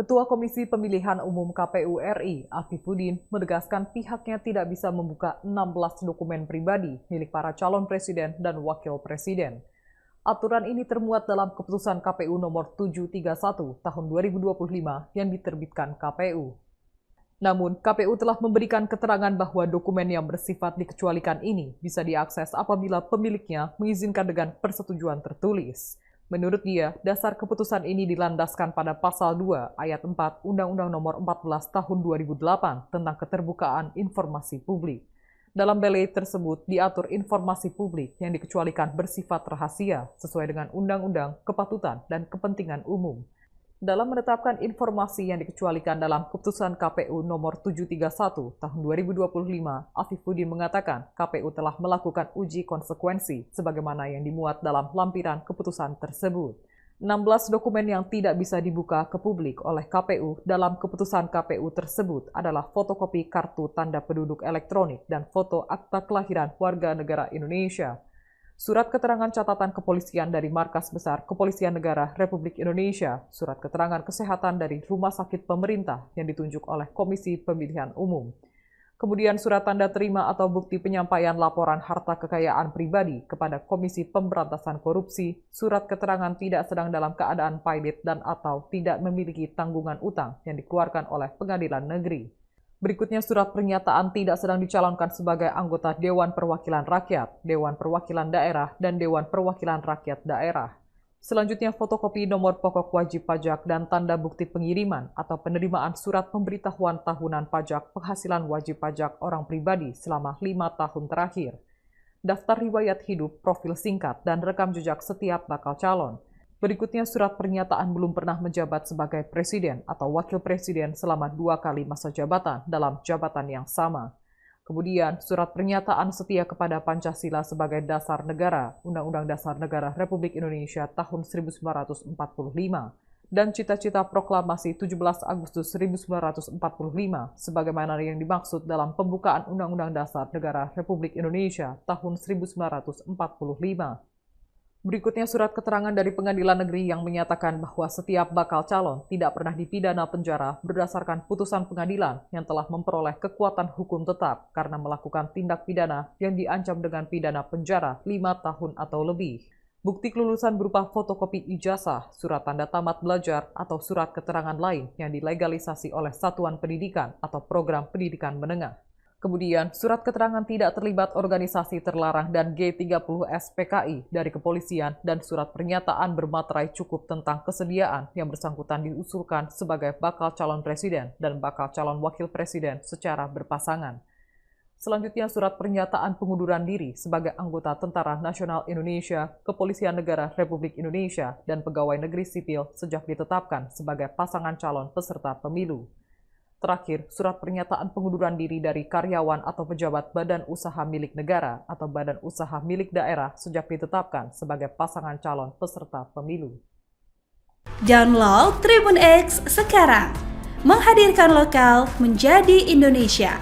Ketua Komisi Pemilihan Umum KPU RI, Afifuddin, menegaskan pihaknya tidak bisa membuka 16 dokumen pribadi milik para calon presiden dan wakil presiden. Aturan ini termuat dalam keputusan KPU nomor 731 tahun 2025 yang diterbitkan KPU. Namun, KPU telah memberikan keterangan bahwa dokumen yang bersifat dikecualikan ini bisa diakses apabila pemiliknya mengizinkan dengan persetujuan tertulis. Menurut dia, dasar keputusan ini dilandaskan pada Pasal 2 Ayat 4 Undang-Undang Nomor 14 Tahun 2008 tentang Keterbukaan Informasi Publik. Dalam belai tersebut diatur informasi publik yang dikecualikan bersifat rahasia sesuai dengan Undang-Undang Kepatutan dan Kepentingan Umum. Dalam menetapkan informasi yang dikecualikan dalam Keputusan KPU nomor 731 tahun 2025, Afifuddin mengatakan KPU telah melakukan uji konsekuensi sebagaimana yang dimuat dalam lampiran keputusan tersebut. 16 dokumen yang tidak bisa dibuka ke publik oleh KPU dalam keputusan KPU tersebut adalah fotokopi kartu tanda penduduk elektronik dan foto akta kelahiran warga negara Indonesia, surat keterangan catatan kepolisian dari Markas Besar Kepolisian Negara Republik Indonesia, surat keterangan kesehatan dari rumah sakit pemerintah yang ditunjuk oleh Komisi Pemilihan Umum, kemudian surat tanda terima atau bukti penyampaian laporan harta kekayaan pribadi kepada Komisi Pemberantasan Korupsi, surat keterangan tidak sedang dalam keadaan pilot dan atau tidak memiliki tanggungan utang yang dikeluarkan oleh Pengadilan Negeri. Berikutnya surat pernyataan tidak sedang dicalonkan sebagai anggota Dewan Perwakilan Rakyat, Dewan Perwakilan Daerah, dan Dewan Perwakilan Rakyat Daerah. Selanjutnya fotokopi nomor pokok wajib pajak dan tanda bukti pengiriman atau penerimaan surat pemberitahuan tahunan pajak penghasilan wajib pajak orang pribadi selama 5 tahun terakhir. Daftar riwayat hidup, profil singkat, dan rekam jejak setiap bakal calon. Berikutnya surat pernyataan belum pernah menjabat sebagai presiden atau wakil presiden selama 2 kali masa jabatan dalam jabatan yang sama. Kemudian surat pernyataan setia kepada Pancasila sebagai dasar negara, Undang-Undang Dasar Negara Republik Indonesia tahun 1945, dan cita-cita proklamasi 17 Agustus 1945 sebagaimana yang dimaksud dalam pembukaan Undang-Undang Dasar Negara Republik Indonesia tahun 1945. Berikutnya surat keterangan dari Pengadilan Negeri yang menyatakan bahwa setiap bakal calon tidak pernah dipidana penjara berdasarkan putusan pengadilan yang telah memperoleh kekuatan hukum tetap karena melakukan tindak pidana yang diancam dengan pidana penjara 5 tahun atau lebih. Bukti kelulusan berupa fotokopi ijazah, surat tanda tamat belajar, atau surat keterangan lain yang dilegalisasi oleh satuan pendidikan atau program pendidikan menengah. Kemudian, surat keterangan tidak terlibat organisasi terlarang dan G30 SPKI dari kepolisian dan surat pernyataan bermaterai cukup tentang kesediaan yang bersangkutan diusulkan sebagai bakal calon presiden dan bakal calon wakil presiden secara berpasangan. Selanjutnya, surat pernyataan pengunduran diri sebagai anggota Tentara Nasional Indonesia, Kepolisian Negara Republik Indonesia, dan pegawai negeri sipil sejak ditetapkan sebagai pasangan calon peserta pemilu. Terakhir, surat pernyataan pengunduran diri dari karyawan atau pejabat badan usaha milik negara atau badan usaha milik daerah sejak ditetapkan sebagai pasangan calon peserta pemilu. Download Tribun X sekarang, menghadirkan lokal menjadi Indonesia.